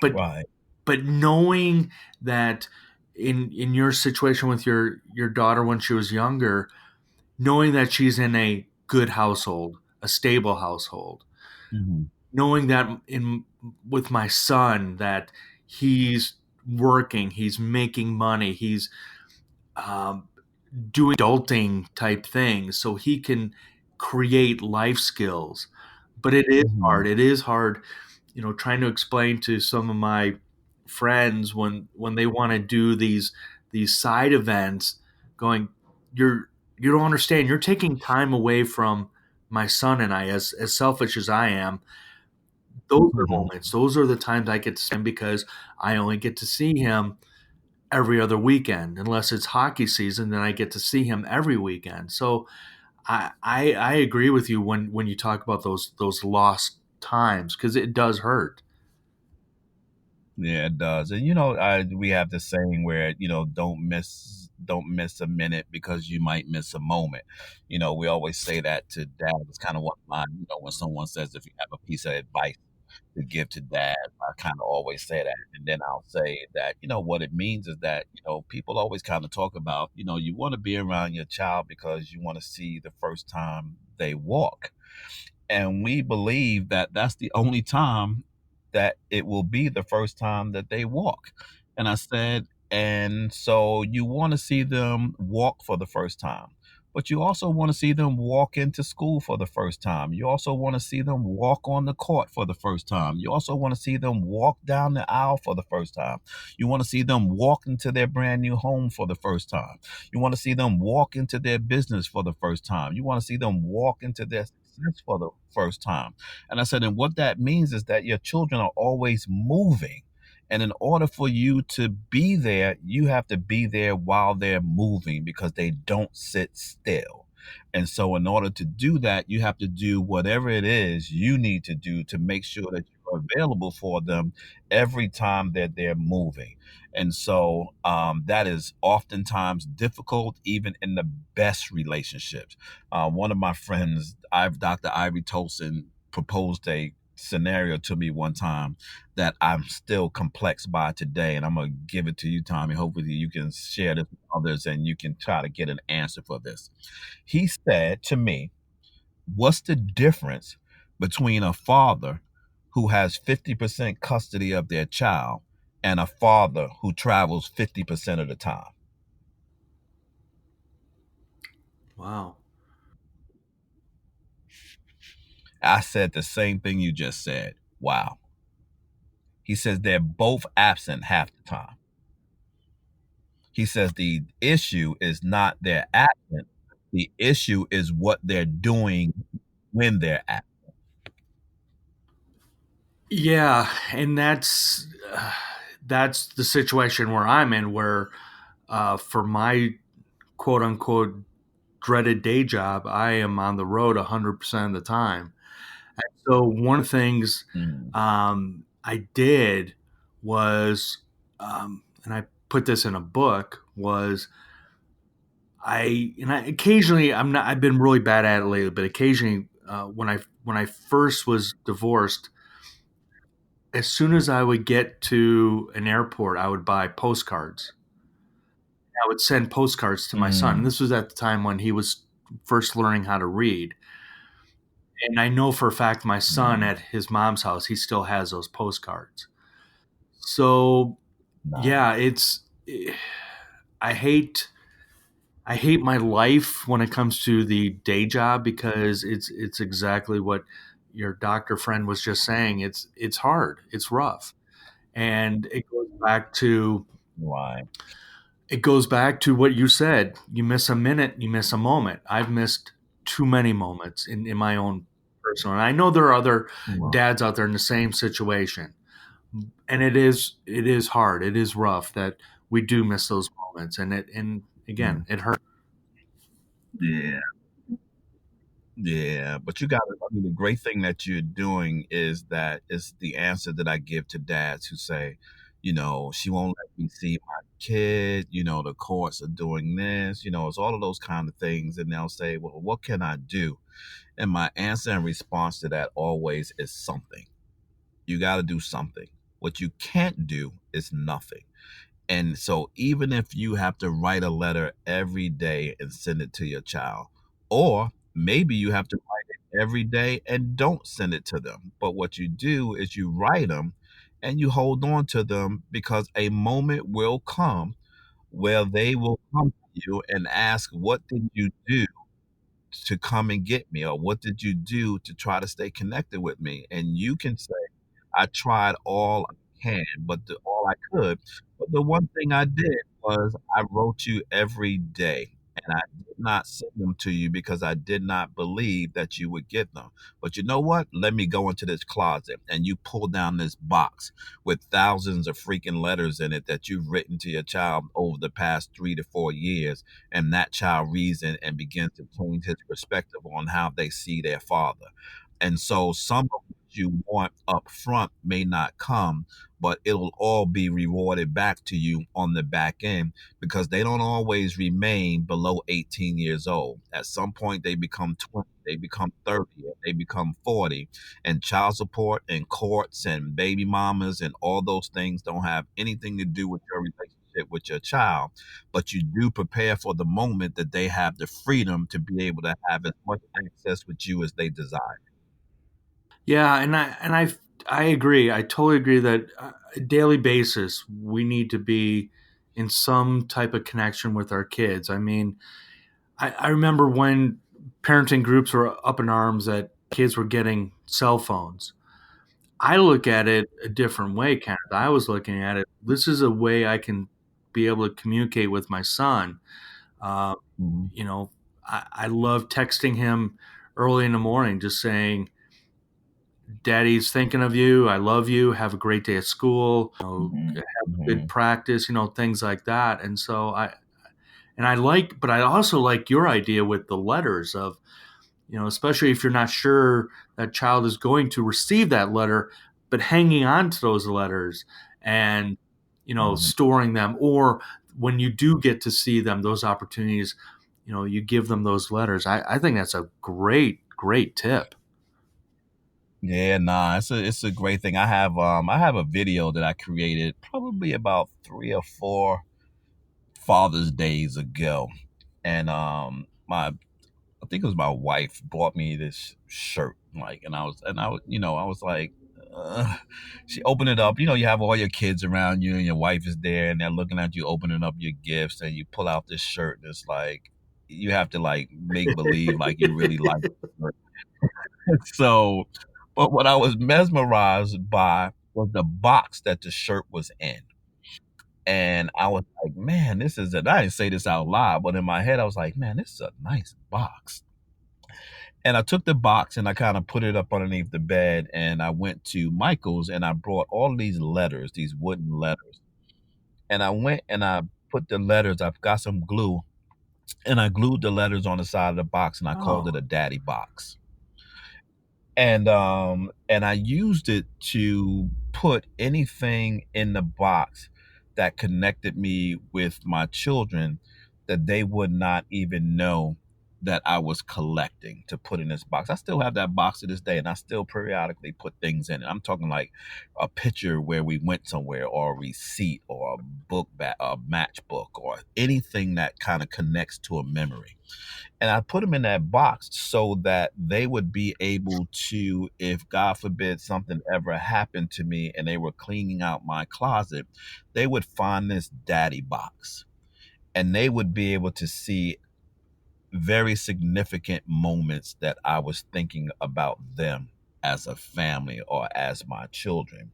But Right. but knowing that in your situation with your daughter when she was younger, knowing that she's in a good household, a stable household, Mhm. knowing that in with my son, that he's working, he's making money, he's um, doing adulting type things so he can create life skills. But it is hard. Mhm. It is hard, trying to explain to some of my friends when they want to do these side events, going, you're you don't understand. You're taking time away from my son and I, as selfish as I am. Those are Mhm. moments. Those are the times I get to spend because I only get to see him every other weekend. Unless it's hockey season, then I get to see him every weekend. So I agree with you when you talk about those lost times because it does hurt. Yeah, it does. And we have this saying where, don't miss a minute because you might miss a moment. We always say that to dad. It's kind of one of mine, when someone says if you have a piece of advice to give to dad, I kind of always say that. And then I'll say that, what it means is that, people always kind of talk about, you want to be around your child because you want to see the first time they walk. And we believe that that's the only time that it will be the first time that they walk. And I said, and so you want to see them walk for the first time, but you also want to see them walk into school for the first time. You also want to see them walk on the court for the first time. You also want to see them walk down the aisle for the first time. You want to see them walk into their brand new home for the first time. You want to see them walk into their business for the first time. You want to see them walk into their success for the first time. And I said, and what that means is that your children are always moving. And in order for you to be there, you have to be there while they're moving because they don't sit still. And so, in order to do that, you have to do whatever it is you need to do to make sure that you're available for them every time that they're moving. And so, that is oftentimes difficult, even in the best relationships. One of my friends, Dr. Ivy Tolson, proposed a scenario to me one time that I'm still complex by today, and I'm gonna give it to you, Tommy. Hopefully, you can share this with others, and you can try to get an answer for this. He said to me, "What's the difference between a father who has 50% custody of their child and a father who travels 50% of the time?" Wow. I said the same thing you just said. Wow. He says they're both absent half the time. He says the issue is not their absent. The issue is what they're doing when they're absent. Yeah, and that's the situation where I'm in, where for my quote unquote dreaded day job, I am on the road 100% of the time. And so one of the things Mm, I did was, and I put this in a book, was I occasionally I'm not I've been really bad at it lately, but occasionally when I first was divorced, as soon as I would get to an airport, I would buy postcards. I would send postcards to my son. And mm, this was at the time when he was first learning how to read. And I know for a fact my son mm. at his mom's house, he still has those postcards. So Nice. yeah, I hate I hate my life when it comes to the day job because it's exactly what your doctor friend was just saying. It's hard. It's rough. And Right. it goes back to what you said. You miss a minute, you miss a moment. I've missed too many moments in my own personal. And I know there are other Right. dads out there in the same situation. And it is hard. It is rough that we do miss those moments. And Yeah. again, it hurts. Yeah. Yeah. But you got to, I mean, the great thing that you're doing is that it's the answer that I give to dads who say, she won't let me see my kid, the courts are doing this, it's all of those kind of things. And they'll say, well, what can I do? And my answer in response to that always is something. You got to do something. What you can't do is nothing. And so, even if you have to write a letter every day and send it to your child, or maybe you have to write it every day and don't send it to them, but what you do is you write them and you hold on to them because a moment will come where they will come to you and ask, "What did you do to come and get me?" Or "What did you do to try to stay connected with me?" And you can say, "I tried all I can, but all I could. But the one thing I did was I wrote you every day and I did not send them to you because I did not believe that you would get them. But you know what? Let me go into this closet. And you pull down this box with thousands of freaking letters in it that you've written to your child over the past 3 to 4 years. And that child reads it and begins to change his perspective on how they see their father. And so some of what you want up front may not come, but it'll all be rewarded back to you on the back end, because they don't always remain below 18 years old. At some point, they become 20, they become 30, and they become 40. And child support and courts and baby mamas and all those things don't have anything to do with your relationship with your child. But you do prepare for the moment that they have the freedom to be able to have as much access with you as they desire. Yeah, and I agree. I totally agree that a daily basis we need to be in some type of connection with our kids. I mean, I remember when parenting groups were up in arms that kids were getting cell phones. I look at it a different way, Kenneth. I was looking at it. This is a way I can be able to communicate with my son. Uh, Mhm. you know, I love texting him early in the morning, just saying, Daddy's thinking of you. I love you. Have a great day at school. Mhm. Have good Mhm. practice. Things like that. And so I like, but I also like your idea with the letters of, especially if you're not sure that child is going to receive that letter, but hanging on to those letters and, Mhm. storing them, or when you do get to see them, those opportunities, you give them those letters. I think that's a great, great tip. Yeah, nah, it's a great thing. I have a video that I created probably about 3 or 4 Father's Days ago, and my I think it was my wife bought me this shirt, like, I was like, uh, she opened it up. You have all your kids around you, and your wife is there, and they're looking at you opening up your gifts, and you pull out this shirt, and it's like you have to like make believe like you really like it. So, but what I was mesmerized by was the box that the shirt was in. And I was like, man, I didn't say this out loud, but in my head, I was like, man, this is a nice box. And I took the box and I kind of put it up underneath the bed. And I went to Michael's and I brought all these letters, these wooden letters. And I went and I put the letters, I've got some glue, and I glued the letters on the side of the box and I called Oh, it a daddy box. And I used it to put anything in the box that connected me with my children that they would not even know that I was collecting, to put in this box. I still have that box to this day, and I still periodically put things in it. I'm talking like a picture where we went somewhere, or a receipt, or a matchbook, or anything that kind of connects to a memory. And I put them in that box so that they would be able to, if God forbid something ever happened to me and they were cleaning out my closet, they would find this daddy box and they would be able to see very significant moments that I was thinking about them as a family or as my children,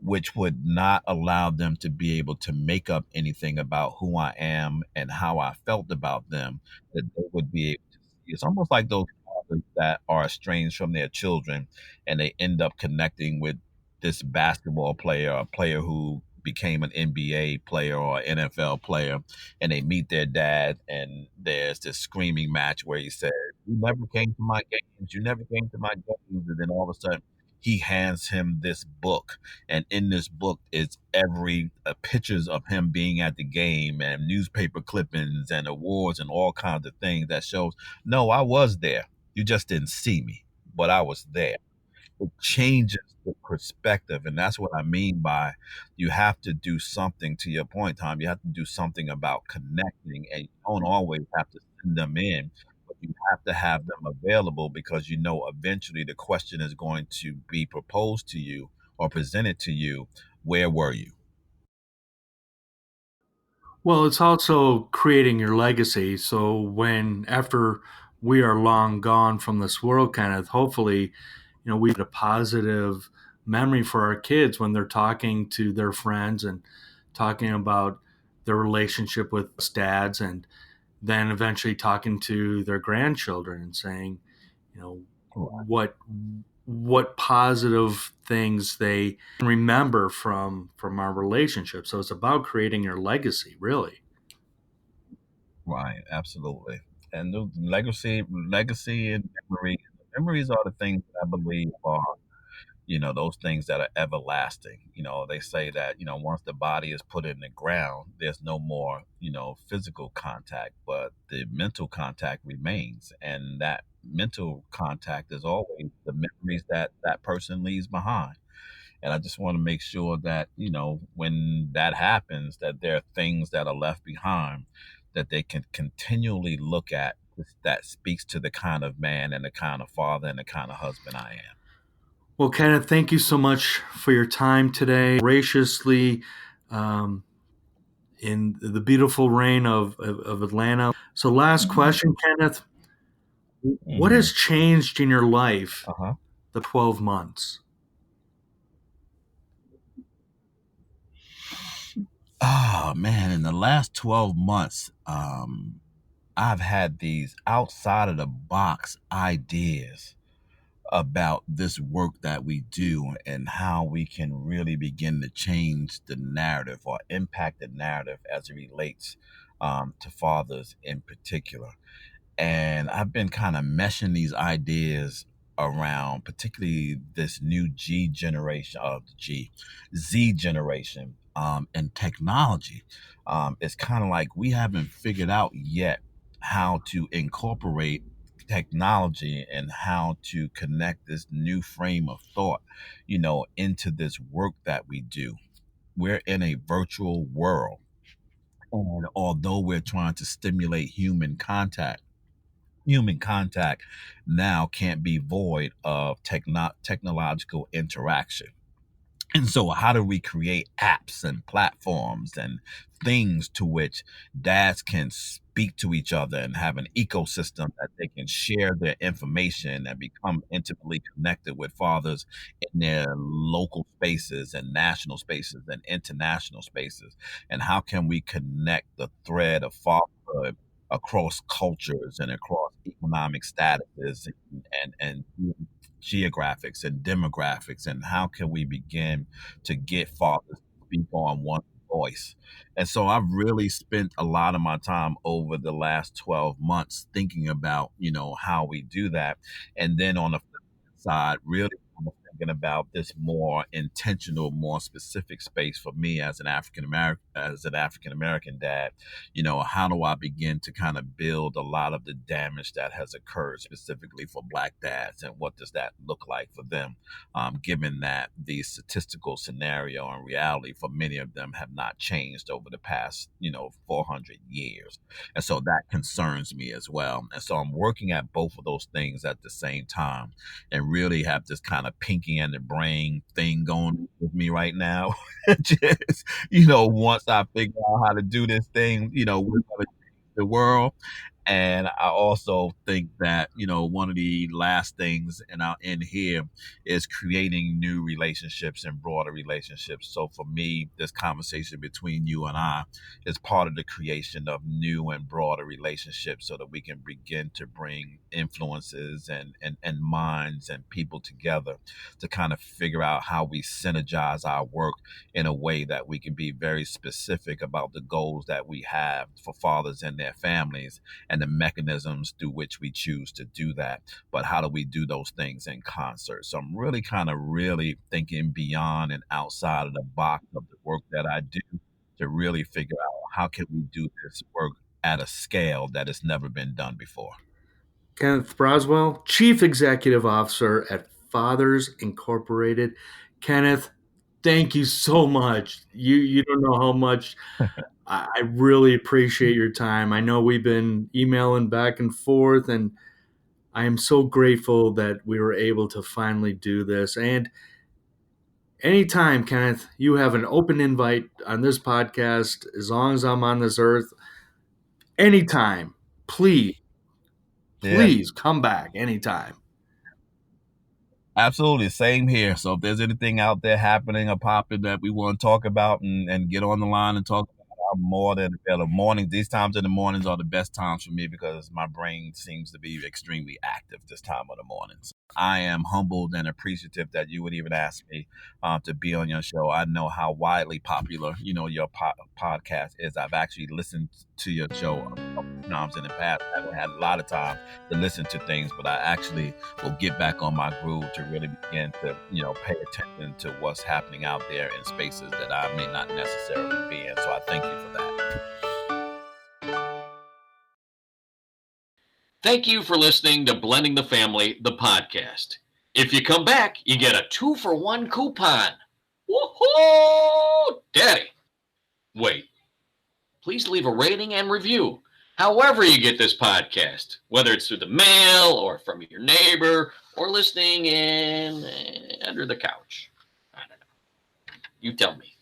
which would not allow them to be able to make up anything about who I am and how I felt about them, that they would be able to see. It's almost like those fathers that are estranged from their children and they end up connecting with this basketball player, a player who became an NBA player or NFL player, and they meet their dad, and there's this screaming match where he said, "You never came to my games, you never came to my games," and then all of a sudden he hands him this book, and in this book is every pictures of him being at the game and newspaper clippings and awards and all kinds of things that shows, no, I was there, you just didn't see me, but I was there. It changes the perspective, and that's what I mean by you have to do something. To your point, Tom, you have to do something about connecting, and you don't always have to send them in, but you have to have them available, because eventually the question is going to be proposed to you or presented to you. Where were you? well, it's also creating your legacy. So when after we are long gone from this world, kind of hopefully, we have a positive memory for our kids when they're talking to their friends and talking about their relationship with us dads, and then eventually talking to their grandchildren and saying, you know, what positive things they remember from our relationship. So it's about creating your legacy, really. Right, absolutely. And the legacy and memories are the things that I believe are, those things that are everlasting. They say that, once the body is put in the ground, there's no more, physical contact, but the mental contact remains. And that mental contact is always the memories that that person leaves behind. And I just want to make sure that, when that happens, that there are things that are left behind that they can continually look at that speaks to the kind of man and the kind of father and the kind of husband I am. Well, Kenneth, thank you so much for your time today. Graciously, in the beautiful rain of Atlanta. So, last question, Kenneth. What has changed in your life the 12 months? Oh man, in the last 12 months, I've had these outside of the box ideas about this work that we do and how we can really begin to change the narrative or impact the narrative as it relates to fathers in particular. And I've been kind of meshing these ideas around, particularly this new G generation of Z generation, and technology. It's kind of like we haven't figured out yet how to incorporate technology and how to connect this new frame of thought, into this work that we do. We're in a virtual world. And although we're trying to stimulate human contact now can't be void of technological interaction. And so, how do we create apps and platforms and things to which dads can speak to each other and have an ecosystem that they can share their information and become intimately connected with fathers in their local spaces and national spaces and international spaces? And how can we connect the thread of fatherhood across cultures and across economic statuses and geographics and demographics, and how can we begin to get fathers to speak on one voice? And so I've really spent a lot of my time over the last 12 months thinking about, how we do that. And then on the flip side, really kind of thinking about this more intentional, more specific space for me as an African American dad. How do I begin to kind of build a lot of the damage that has occurred specifically for Black dads, and what does that look like for them, given that the statistical scenario and reality for many of them have not changed over the past, 400 years. And so that concerns me as well. And so I'm working at both of those things at the same time and really have this kind of pinky in the brain thing going with me right now. Just, once I figure out how to do this thing, we're going to change the world. And I also think that, one of the last things, and I'll end here, is creating new relationships and broader relationships. So for me, this conversation between you and I is part of the creation of new and broader relationships so that we can begin to bring influences and minds and people together to kind of figure out how we synergize our work in a way that we can be very specific about the goals that we have for fathers and their families and the mechanisms through which we choose to do that. But how do we do those things in concert? So I'm really thinking beyond and outside of the box of the work that I do to really figure out how can we do this work at a scale that has never been done before. Kenneth Braswell, Chief Executive Officer at Fathers Incorporated. Kenneth, thank you so much. You don't know how much I really appreciate your time. I know we've been emailing back and forth, and I am so grateful that we were able to finally do this. And anytime, Kenneth, you have an open invite on this podcast, as long as I'm on this earth, anytime, please, Yeah, come back anytime. absolutely. Same here. So if there's anything out there happening or popping that we want to talk about and get on the line and talk about, more than the morning. These times in the mornings are the best times for me because my brain seems to be extremely active this time of the morning. So I am humbled and appreciative that you would even ask me to be on your show. I know how widely popular, your podcast is. I've actually listened to your show a couple of times in the past. I haven't had a lot of time to listen to things, but I actually will get back on my groove to really begin to, pay attention to what's happening out there in spaces that I may not necessarily be in. So I thank you for that. Thank you for listening to Blending the Family, the podcast. If you come back, you get a 2-for-1 coupon. Woohoo! Daddy. Wait. Please leave a rating and review. However you get this podcast, whether it's through the mail or from your neighbor or listening in under the couch. I don't know. You tell me.